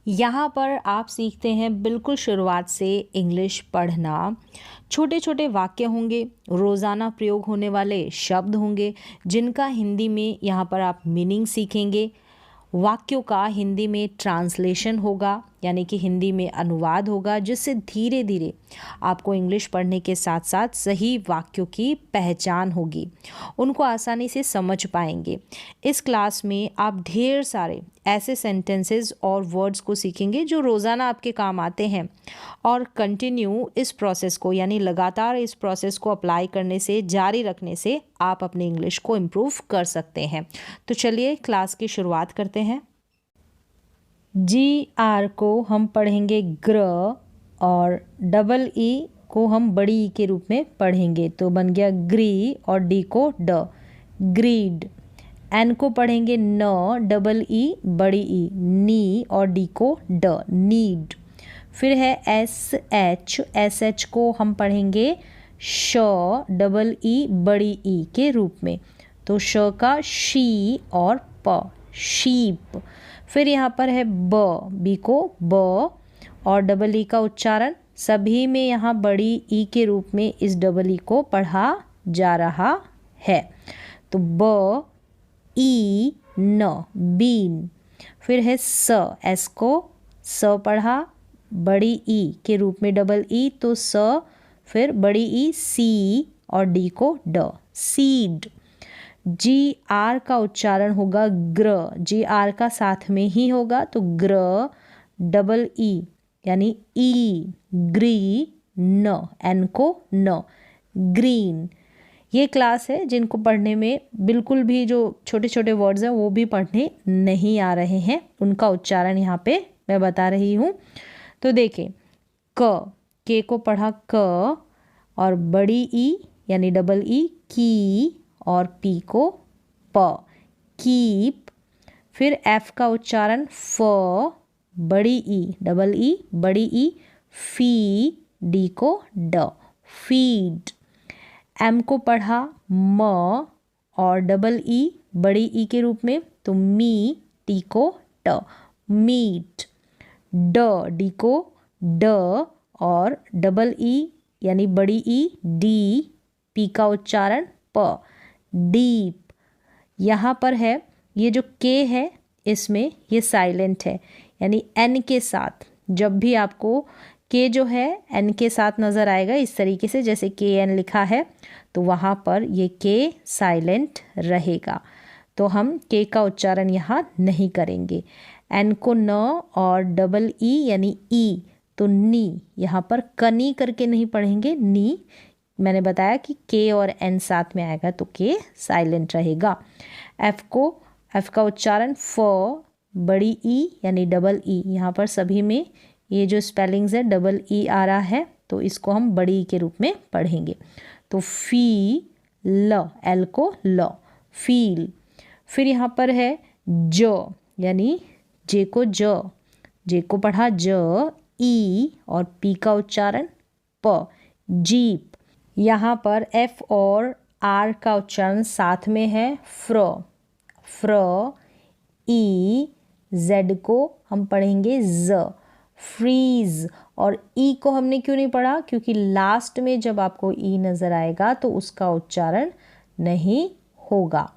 यहाँ पर आप सीखते हैं बिल्कुल शुरुआत से इंग्लिश पढ़ना। छोटे छोटे वाक्य होंगे, रोज़ाना प्रयोग होने वाले शब्द होंगे जिनका हिंदी में यहाँ पर आप मीनिंग सीखेंगे। वाक्यों का हिंदी में ट्रांसलेशन होगा, यानी कि हिंदी में अनुवाद होगा, जिससे धीरे धीरे आपको इंग्लिश पढ़ने के साथ साथ सही वाक्यों की पहचान होगी, उनको आसानी से समझ पाएंगे। इस क्लास में आप ढेर सारे ऐसे सेंटेंसेस और वर्ड्स को सीखेंगे जो रोज़ाना आपके काम आते हैं, और कंटिन्यू इस प्रोसेस को, यानी लगातार इस प्रोसेस को अप्लाई करने से, जारी रखने से आप अपने इंग्लिश को इम्प्रूव कर सकते हैं। तो चलिए क्लास की शुरुआत करते हैं। GR को हम पढ़ेंगे ग्र, और डबल ई को हम बड़ी ई के रूप में पढ़ेंगे, तो बन गया ग्री, और डी को ड, ग्रीड। एन को पढ़ेंगे न, डबल ई बड़ी ई, नी, और डी को ड, नीड। फिर है एस एच को हम पढ़ेंगे श, डबल ई बड़ी ई के रूप में, तो श का शी और प, शीप। फिर यहाँ पर है बी को ब, और डबल ई का उच्चारण सभी में यहाँ बड़ी ई के रूप में इस डबल ई को पढ़ा जा रहा है, तो ब ई न, बीन। फिर है एस को स पढ़ा बड़ी ई के रूप में डबल ई, तो स, फिर बड़ी ई सी, और डी को ड, सीड। GR का उच्चारण होगा ग्र, GR का साथ में ही होगा, तो ग्र, डबल ई यानी ई, ग्री, न, एन को न, ग्रीन। ये क्लास है जिनको पढ़ने में बिल्कुल भी जो छोटे छोटे वर्ड्स हैं वो भी पढ़ने नहीं आ रहे हैं, उनका उच्चारण यहाँ पे मैं बता रही हूँ। तो देखें, के को पढ़ा क, और बड़ी ई यानी डबल ई की, और पी को प, कीप। फिर एफ का उच्चारण फ, बड़ी ई डबल ई बड़ी ई, फी, डी को ड, फीड। एम को पढ़ा म, और डबल ई बड़ी ई के रूप में, तो मी, टी को ट, मीट। डी को ड, और डबल ई यानी बड़ी ई डी, पी का उच्चारण प, डीप। यहाँ पर है ये जो के है, इसमें ये साइलेंट है, यानी एन के साथ जब भी आपको के जो है एन के साथ नज़र आएगा इस तरीके से, जैसे के एन लिखा है, तो वहाँ पर ये के साइलेंट रहेगा, तो हम के का उच्चारण यहाँ नहीं करेंगे। एन को न, और डबल ई यानी ई, तो नी, यहाँ पर कनी करके नहीं पढ़ेंगे, नी। मैंने बताया कि के और एन साथ में आएगा तो के साइलेंट रहेगा। एफ का उच्चारण फ, बड़ी ई यानी डबल ई, यहाँ पर सभी में ये जो स्पेलिंग्स है डबल ई आ रहा है, तो इसको हम बड़ी ई के रूप में पढ़ेंगे, तो फी, ल, एल को ल, फील। फिर यहाँ पर है ज, यानी जे को जे को पढ़ा ज, ई, और पी का उच्चारण प, जीप। यहाँ पर एफ और आर का उच्चारण साथ में है, फ्र, ई, जेड को हम पढ़ेंगे ज, फ्रीज। और ई को हमने क्यों नहीं पढ़ा, क्योंकि लास्ट में जब आपको ई नज़र आएगा तो उसका उच्चारण नहीं होगा,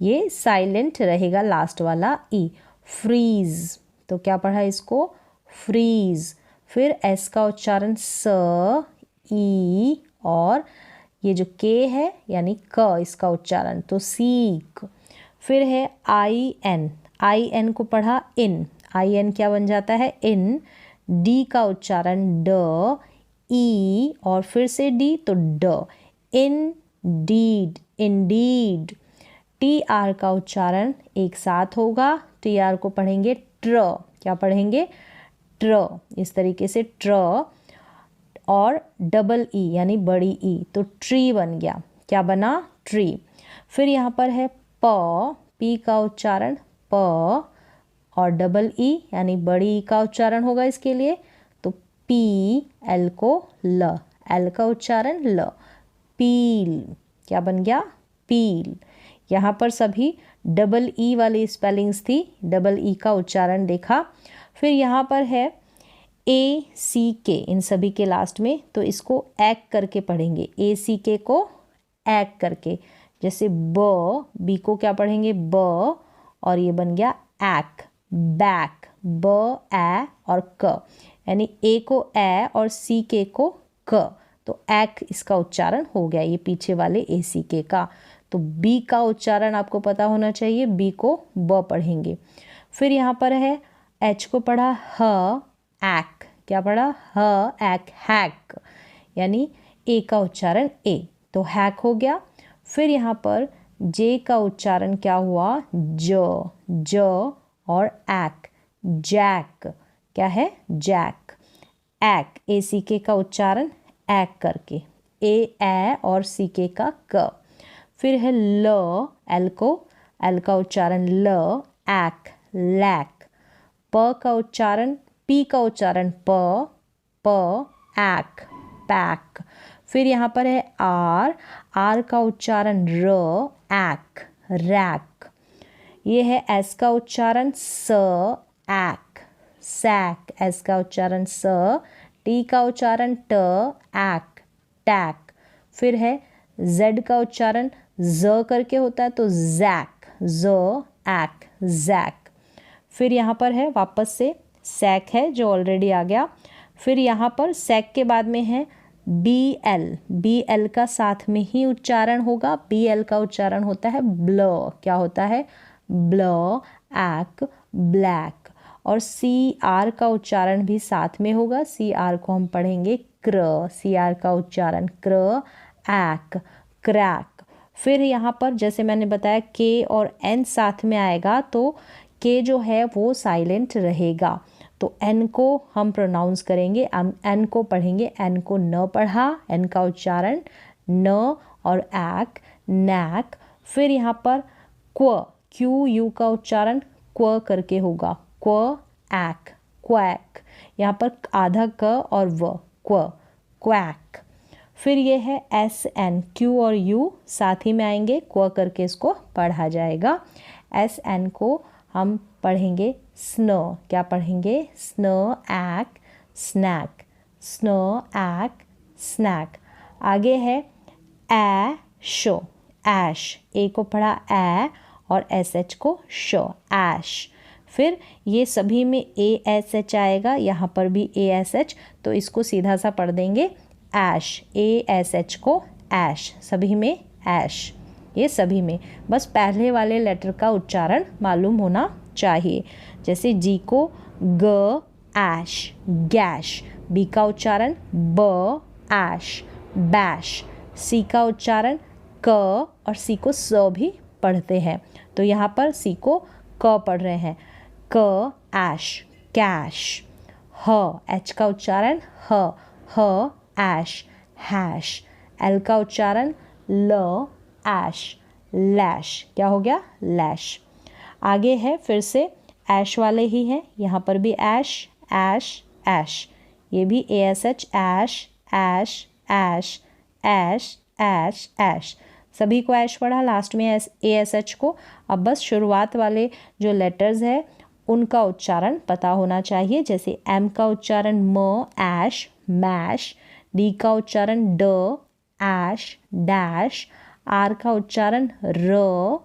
ये साइलेंट रहेगा लास्ट वाला ई, फ्रीज। तो क्या पढ़ा इसको, फ्रीज। फिर एस का उच्चारण स, ई, और ये जो के है यानी क, इसका उच्चारण तो सीक। फिर है आई एन को पढ़ा इन, आई एन क्या बन जाता है, इन। डी का उच्चारण ड, ई, और फिर से डी, तो ड, in deed, indeed. T R का उच्चारण एक साथ होगा, टी आर को पढ़ेंगे ट्र, क्या पढ़ेंगे, ट्र, इस तरीके से ट्र, और डबल ई यानी बड़ी ई, तो ट्री बन गया, क्या बना, ट्री। फिर यहाँ पर है पी का उच्चारण प, और डबल ई यानी बड़ी ई का उच्चारण होगा इसके लिए, तो पी, एल को ल, एल का उच्चारण ल, पील, क्या बन गया, पील। यहाँ पर सभी डबल ई वाली स्पेलिंग्स थी, डबल ई का उच्चारण देखा। फिर यहाँ पर है ACK इन सभी के लास्ट में, तो इसको एक करके पढ़ेंगे, ACK को एक करके। जैसे बी को क्या पढ़ेंगे, ब, और ये बन गया एक, बैक, ब ए और क, यानी ए को ए और CK को क, तो एक इसका उच्चारण हो गया ये पीछे वाले ACK का। तो बी का उच्चारण आपको पता होना चाहिए, बी को ब पढ़ेंगे। फिर यहाँ पर है एच को पढ़ा ह, एक, क्या पढ़ा, ह एक, हैक, यानी ए का उच्चारण ए, तो हैक हो गया। फिर यहाँ पर जे का उच्चारण क्या हुआ, ज और एक, जैक, क्या है, जैक, एक, ACK का उच्चारण एक करके, ए और CK का क। फिर है ल, एल का उच्चारण ल, एक, लैक, प का उच्चारण, पी का उच्चारण प, एक, पैक। फिर यहाँ पर है आर का उच्चारण र, एक, रैक। ये है एस का उच्चारण स, एक, सैक, एस का उच्चारण स, टी का उच्चारण ट, एक, टैक। फिर है जेड का उच्चारण ज करके होता है, तो जैक, ज, एक, जैक। फिर यहाँ पर है वापस से सैक है जो ऑलरेडी आ गया। फिर यहाँ पर सैक के बाद में है BL का साथ में ही उच्चारण होगा, BL का उच्चारण होता है ब्ल, क्या होता है, ब्ल, एक, ब्लैक। और CR का उच्चारण भी साथ में होगा, CR को हम पढ़ेंगे क्र, CR का उच्चारण क्र, एक, क्रैक। फिर यहाँ पर जैसे मैंने बताया K और N साथ में आएगा तो K जो है वो साइलेंट रहेगा, तो N को हम प्रोनाउंस करेंगे, N को पढ़ेंगे, N को न पढ़ा, N का उच्चारण न और एक, नैक। फिर यहाँ पर QU का उच्चारण क्व करके होगा, क्व, एक, क्वैक। यहाँ पर आधा क और व, क्व, क्वैक। फिर ये है SN, Q और U साथ ही में आएंगे, क्व करके इसको पढ़ा जाएगा। SN को हम पढ़ेंगे स्नो, क्या पढ़ेंगे, स्नो, एक, स्नैक, स्नो, एक, स्नैक। आगे है शो, ऐश, ए को पढ़ा ए और SH को शो, ऐश। फिर ये सभी में ASH आएगा, यहाँ पर भी ASH, तो इसको सीधा सा पढ़ देंगे ऐश, ASH को ऐश, सभी में ऐश, ये सभी में, बस पहले वाले लेटर का उच्चारण मालूम होना चाहिए। जैसे जी को ग, ऐश, गैश, बी का उच्चारण ब, ऐश, बैश, सी का उच्चारण क और सी को स भी पढ़ते हैं, तो यहाँ पर सी को क पढ़ रहे हैं, क, ऐश, कैश। ह, एच का उच्चारण ह, ऐश, हैश। एल का उच्चारण ल, ऐश, लैश, क्या हो गया, लैश। आगे है फिर से ऐश वाले ही हैं, यहाँ पर भी ऐश, ऐश, ऐश, ये भी ASH, ऐश, ऐश, ऐश, ऐश, ऐश, ऐश, सभी को ऐश पढ़ा, लास्ट में ASH को। अब बस शुरुआत वाले जो लेटर्स है उनका उच्चारण पता होना चाहिए, जैसे M का उच्चारण म, ऐश, मैश, D का उच्चारण ड, ऐश, डैश, R का उच्चारण र,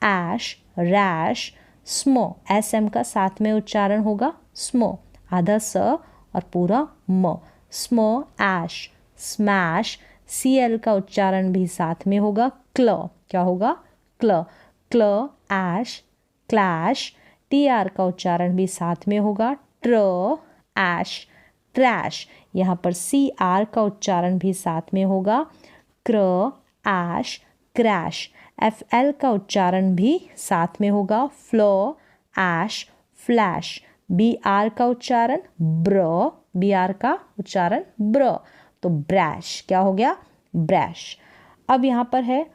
ऐश, रैश, स्मो, SM का साथ में उच्चारण होगा स्मो, आधा स और पूरा म, स्मो, ऐश, स्मैश। CL का उच्चारण भी साथ में होगा क्ल, क्या होगा, क्ल, क्ल, ऐश, क्लैश। TR का उच्चारण भी साथ में होगा ट्र, ऐश, ट्रैश। यहाँ पर CR का उच्चारण भी साथ में होगा क्र, ऐश, क्रैश। FL का उच्चारण भी साथ में होगा फ्लो, ऐश, फ्लैश। BR का उच्चारण ब्र, BR का उच्चारण ब्र, तो ब्रैश, क्या हो गया, ब्रैश। अब यहाँ पर है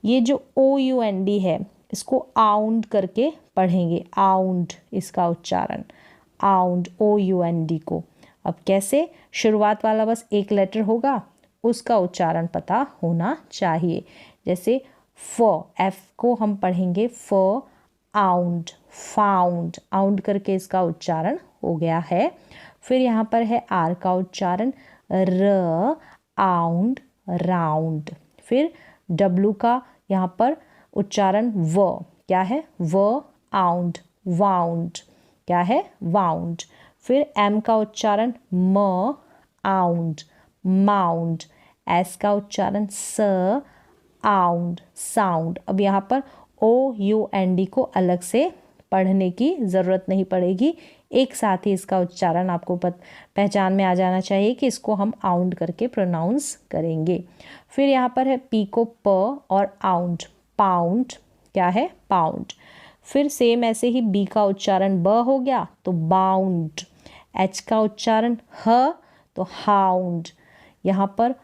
ये जो OUND है इसको आउंड करके पढ़ेंगे, आउंड इसका उच्चारण, आउंड, OUND को। अब कैसे, शुरुआत वाला बस एक लेटर होगा, उसका उच्चारण पता होना चाहिए। जैसे फ, F को हम पढ़ेंगे फ, आउंड, फाउंड, आउंड करके इसका उच्चारण हो गया है। फिर यहाँ पर है आर का उच्चारण र, आउंड, राउंड। फिर डब्लू का यहाँ पर उच्चारण व, क्या है व, आउंड, वाउंड, क्या है वाउंड। फिर एम का उच्चारण म, आउंड, माउंड। एस का उच्चारण स, आउंड, साउंड। अब यहाँ पर ओ यू एन डी को अलग से पढ़ने की ज़रूरत नहीं पड़ेगी, एक साथ ही इसका उच्चारण आपको पहचान में आ जाना चाहिए कि इसको हम आउंड करके प्रोनाउंस करेंगे। फिर यहाँ पर है पी को प और आउंड, पाउंड, क्या है पाउंड। फिर सेम ऐसे ही बी का उच्चारण ब हो गया तो बाउंड। एच का उच्चारण ह तो हाउंड। यहाँ पर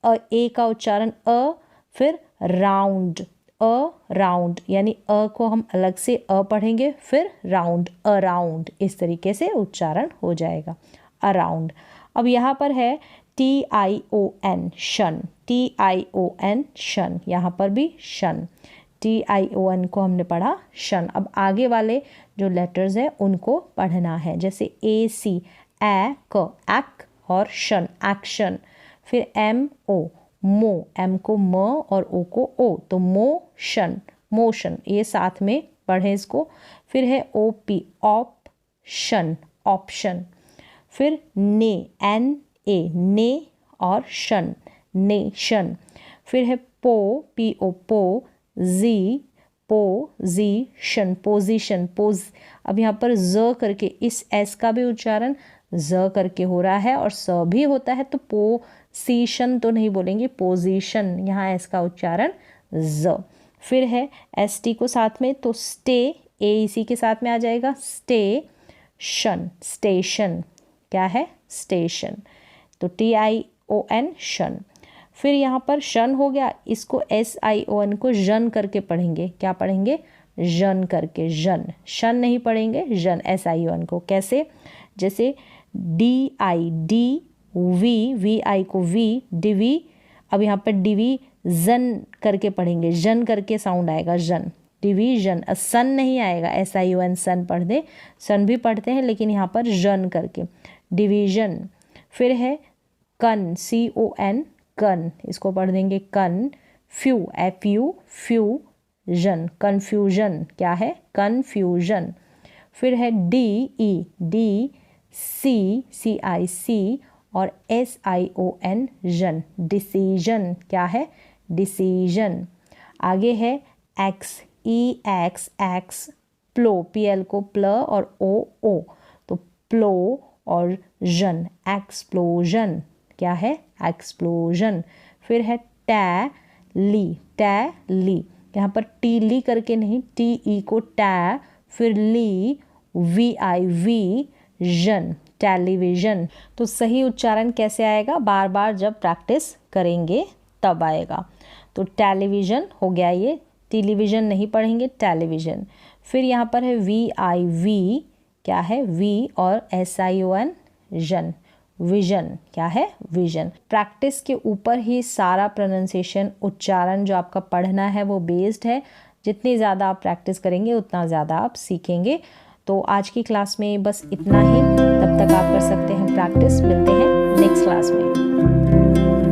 ए का उच्चारण अ, फिर राउंड, अ राउंड, यानी अ को हम अलग से अ पढ़ेंगे, फिर राउंड, अराउंड, इस तरीके से उच्चारण हो जाएगा, अराउंड। अब यहाँ पर है TION, शन, TION, शन। यहाँ पर भी शन, TION को हमने पढ़ा शन। अब आगे वाले जो लेटर्स हैं उनको पढ़ना है, जैसे AC, ए, क, एक्, और शन, एक्शन। फिर MO, मो, एम को म और ओ को ओ, तो मोशन, मोशन, ये साथ में पढ़ें इसको। फिर है OP, ऑप्शन, ऑप्शन। फिर ने, NA, ने और शन, नेशन। फिर है पो, PO, पो, जी, पोजीशन, पोजीशन, पोज। अब यहाँ पर ज करके इस एस का भी उच्चारण ज करके हो रहा है और स भी होता है, तो पोजीशन तो नहीं बोलेंगे, पोजीशन, यहाँ एस का उच्चारण ज। फिर है ST को साथ में तो स्टे, ए इसी के साथ में आ जाएगा, स्टेशन, स्टेशन, क्या है स्टेशन, तो TION, शन। फिर यहाँ पर शन हो गया, इसको SION को जन करके पढ़ेंगे, क्या पढ़ेंगे जन करके, जन, शन नहीं पढ़ेंगे, जन, SION को। कैसे, जैसे DI, VI को वी, डिवी। अब यहाँ पर डिवीजन करके पढ़ेंगे, जन करके साउंड आएगा, जन, डिवीजन। सन नहीं आएगा, SION, सन पढ़ दे, सन भी पढ़ते हैं लेकिन यहाँ पर जन करके, डिवीजन। फिर है कन, CON, कन, इसको पढ़ देंगे कन। फ्यू, FU, फ्यूजन, कन्फ्यूजन, क्या है कन्फ्यूजन। फिर है DE, CIC और SION, जन, डिसीजन, क्या है डिसीजन। आगे है EX, प्लो, PL को प्ल और O, तो प्लो और जन, एक्सप्लोजन, क्या है एक्सप्लोजन। फिर है टैली, टैली, यहाँ पर टी करके नहीं, TE को टै, फिर ली, VI, जन, टेलीविजन। तो सही उच्चारण कैसे आएगा, बार बार जब प्रैक्टिस करेंगे तब आएगा। तो टेलीविजन हो गया, ये टेलीविजन नहीं पढ़ेंगे, टेलीविजन। फिर यहाँ पर है VI, क्या है वी और SION, जन, विजन, क्या है विजन। प्रैक्टिस के ऊपर ही सारा प्रोनाउंसिएशन, उच्चारण जो आपका पढ़ना है वो बेस्ड है। जितनी ज़्यादा आप प्रैक्टिस करेंगे उतना ज़्यादा आप सीखेंगे। तो आज की क्लास में बस इतना ही, तब तक आप कर सकते हैं प्रैक्टिस। मिलते हैं नेक्स्ट क्लास में।